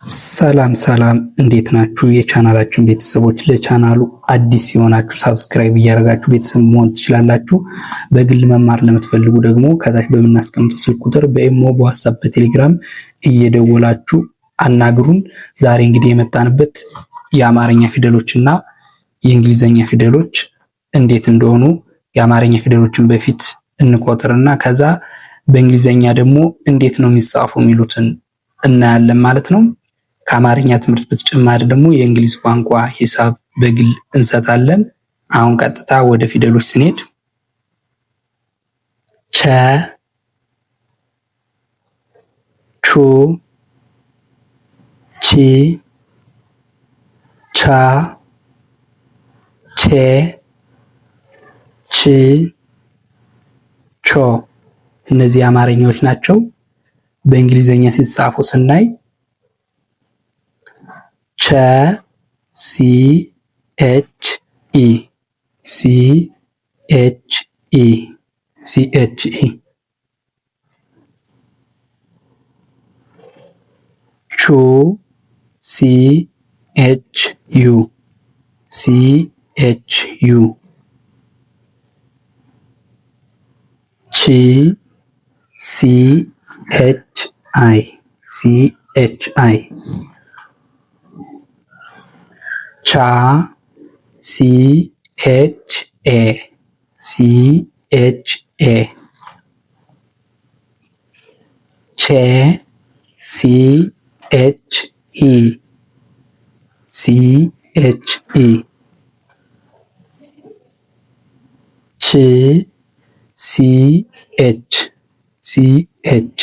ሰላም እንዴት ናችሁ? የቻናላችን ቤተሰቦች ለቻናሉ አዲስ የሆናችሁ ሳብስክራይብ እያደረጋችሁ ቤተሰብ መሆን ትችላላችሁ። በግል መማር ለምትፈልጉ ደግሞ ከታች በምናስቀምጠው ስልክ ቁጥር በኢሞ፣ በዋትስአፕ፣ በቴሌግራም እየደወላችሁ አናግሩን። ዛሬ እንግዲህ የመጣንበት የአማርኛ ፊደሎችና የእንግሊዘኛ ፊደሎች እንዴት እንደሆኑ የአማርኛ ፊደሎችን በፊት እንቆጥርና ከዛ በእንግሊዘኛ ደግሞ እንዴት ነው የሚጻፉ የሚሉትን እናያለን ማለት ነው። ከአማርኛ ትምህርት በተጨማሪ ደግሞ የእንግሊዝ ቋንቋ ሂሳብ በግል እንሰጣለን። አሁን ቀጥታ ወደ ፊደሎች ስንሄድ ቸ፣ ቹ፣ ቺ፣ ቻ፣ ቼ፣ ች፣ ቾ እነዚህ አማርኛዎች ናቸው። በእንግሊዘኛ ሲጻፉ ስናይ ቸ፣ ሲ ኤች ኢ፣ ሲ ኤች ኢ፣ ሲ ኤች ኢ፣ ቹ፣ ሲ ኤች ዩ፣ ሲ ኤች ዩ፣ ቺ፣ ሲ ኤች አይ፣ ሲ ኤች አይ፣ ቻ፣ ሲ ኤች ኤ፣ ሲ ኤች ኤ፣ ቼ፣ ሲ ኤች ኢ፣ ሲ ኤች ኢ፣ ች፣ ሲ ኤች፣ ሲ ኤች፣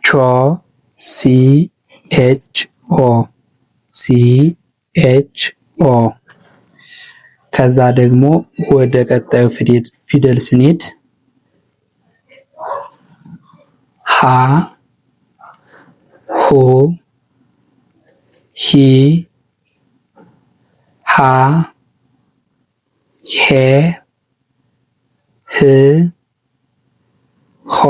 ቾ፣ ሲ ኤች ኦ፣ ሲ ኤች ኦ። ከዛ ደግሞ ወደ ቀጣዩ ፊደል ስንሄድ ሀ፣ ሁ፣ ሂ፣ ሃ፣ ሄ፣ ህ፣ ሆ፣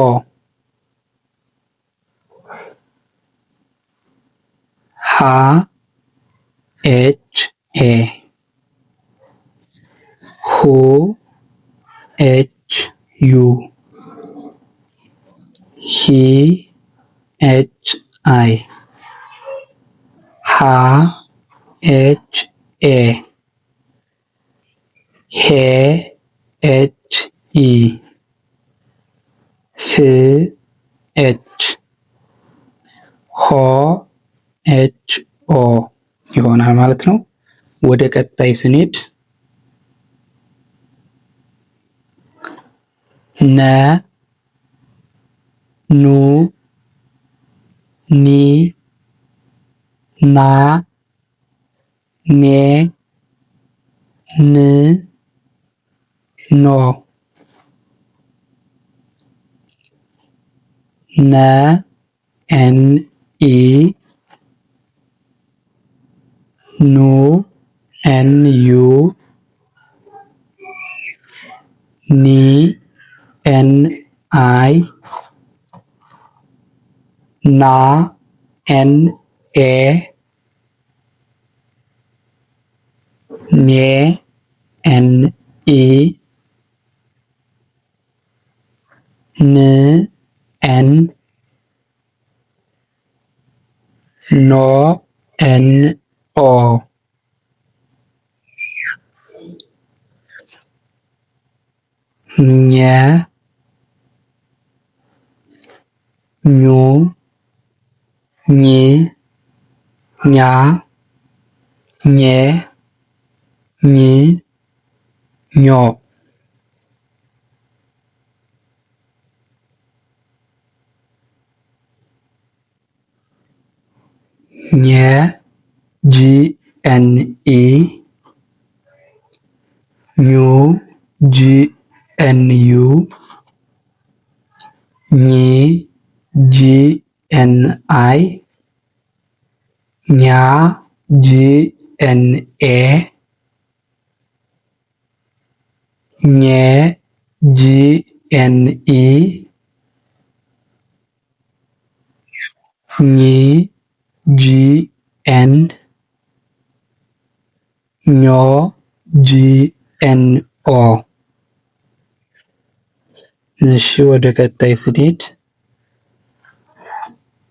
ሀ ኤች ኤ፣ ሁ ኤች ዩ፣ ሂ ኤች አይ፣ ሃ ኤች ኤ፣ ሄ ኤች ኢ፣ ህ ኤች፣ ሆ ኤች ኦ ይሆናል ማለት ነው። ወደ ቀጣይ ስንሄድ ነ፣ ኑ፣ ኒ፣ ና፣ ኔ፣ ን፣ ኖ፣ ነ፣ ኤን ኢ፣ ኑ ኤን ዩ፣ ኒ ኤን አይ፣ ና ኤን ኤ፣ ኔ ኤን ኢ፣ ን ኤን፣ ኖ ኤን ኦ፣ ኘ፣ ኙ፣ ኝ፣ ኛ፣ ኘ፣ ኝ፣ ኞ፣ ኘ ጂ ኤን ኢ፣ ኙ ጂ ኤን ዩ፣ ኚ ጂ ኤን አይ፣ ኛ ጂ ኤን ኤ፣ ኘ ጂ ኤን ኢ፣ ኝ ጂ ኤን ኞ ጂ ኤን ኦ። እሺ ወደ ቀጣይ ስንሄድ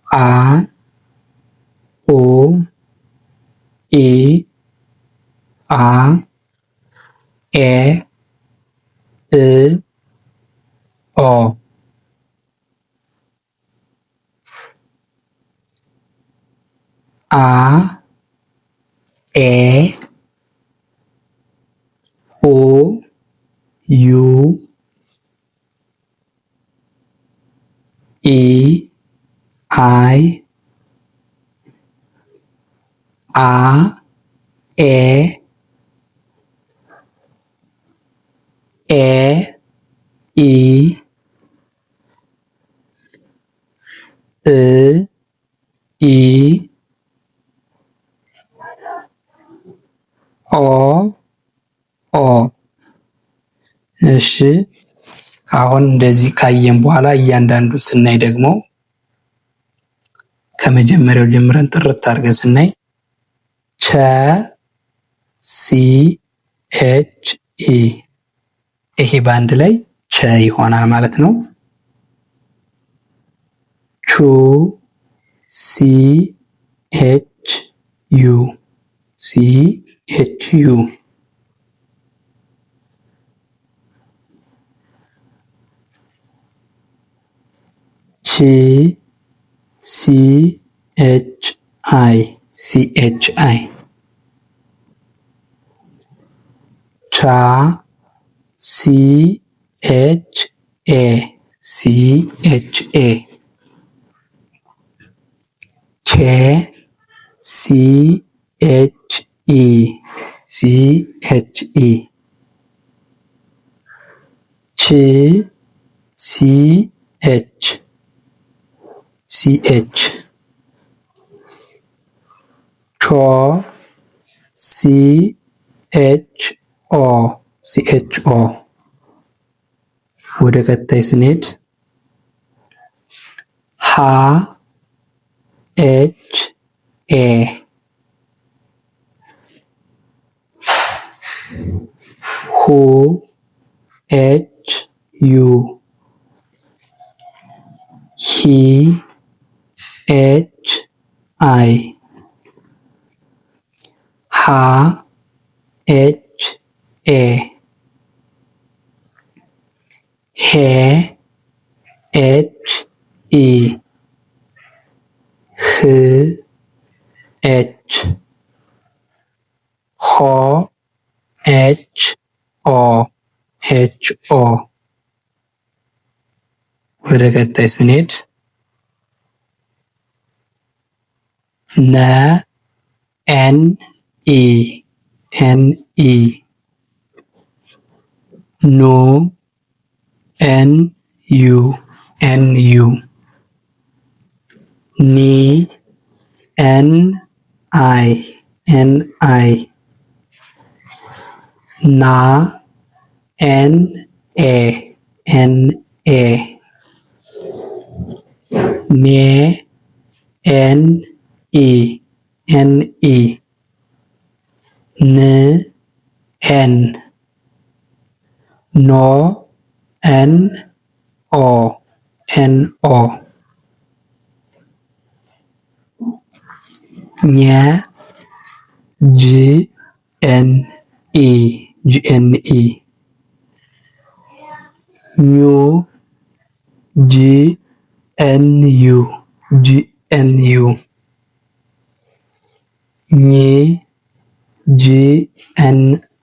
አ ኦ ኤ አ ኤ እ ኦ። አ ኤ ኦ ዩ ኢ አይ አ ኤ ኤ ኢ እ ኢ ኦ ኦ። እሺ አሁን እንደዚህ ካየን በኋላ እያንዳንዱ ስናይ ደግሞ ከመጀመሪያው ጀምረን ጥርት አድርገን ስናይ ቸ ሲ ኤች ኢ ይሄ በአንድ ላይ ቸ ይሆናል ማለት ነው። ቹ ሲ ኤች ዩ ሲ ኤች ዩ። ቺ ሲ ኤች አይ ሲ ኤች አይ። ቻ ሲ ኤች ኤ ሲ ኤች ኤ። ቼ ሲ ኤች ኢ ሲ ኤች ኢ። ች ሲ ኤች ሲ ኤች። ቾ ሲ ኤች ኦ ሲ ኤች ኦ። ወደ ቀጣይ ስንሄድ ሀ ኤች ኤ ሁ ኤች ዩ ሂ ኤች አይ ሃ ኤች ኤ ሄ ኤች ኢ ህ ኤች ሆ ኤች ኦ ኤች ኦ። ወደ ቀጣይ ስንሄድ ነ ኤን ኢ ኤን ኢ ኑ ኤን ዩ ኤን ዩ ኒ ኤን አይ ኤን አይ ና ኤን ኤ ኤን ኤ ሜ ኤን ኢ ኤን ኢ ን ኤን ኖ ኤን ኦ ኤን ኦ ኘ ጂ ኤን ኢ ጂ ኤን ኢ ኙ ጂ ኤን ዩ ጂ ኤን ዩ ኚ ጂ ኤን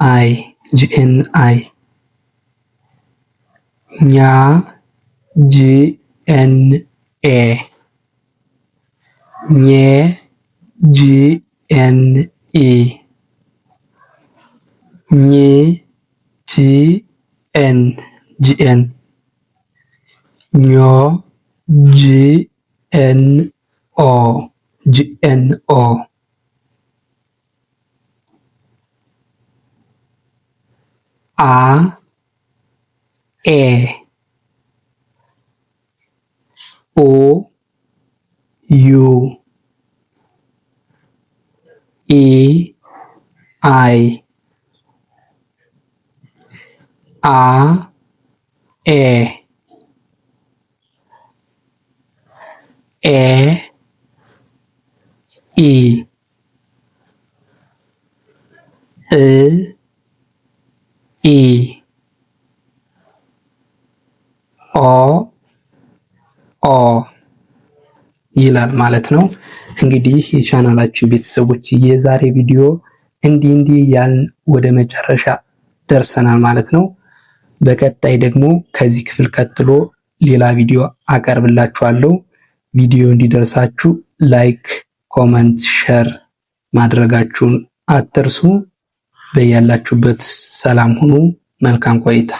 አይ ጂ ኤን አይ ኛ ጂ ኤን ኤ ኘ ጂ ኤን ኢ ኝ ጂ ኤን ጂ ኤን ኞ ጂ ኤን ኦ ጂ ኤን ኦ አ ኤ ኦ ዩ አይ አ ኤ ኤ ኢ ኢ ኦ ኦ ይላል ማለት ነው። እንግዲህ የቻናላችን ቤተሰቦች የዛሬ ቪዲዮ እንዲህ ያልን ወደ መጨረሻ ደርሰናል ማለት ነው። በቀጣይ ደግሞ ከዚህ ክፍል ቀጥሎ ሌላ ቪዲዮ አቀርብላችኋለሁ። ቪዲዮ እንዲደርሳችሁ ላይክ፣ ኮመንት፣ ሼር ማድረጋችሁን አትርሱ። በያላችሁበት ሰላም ሁኑ። መልካም ቆይታ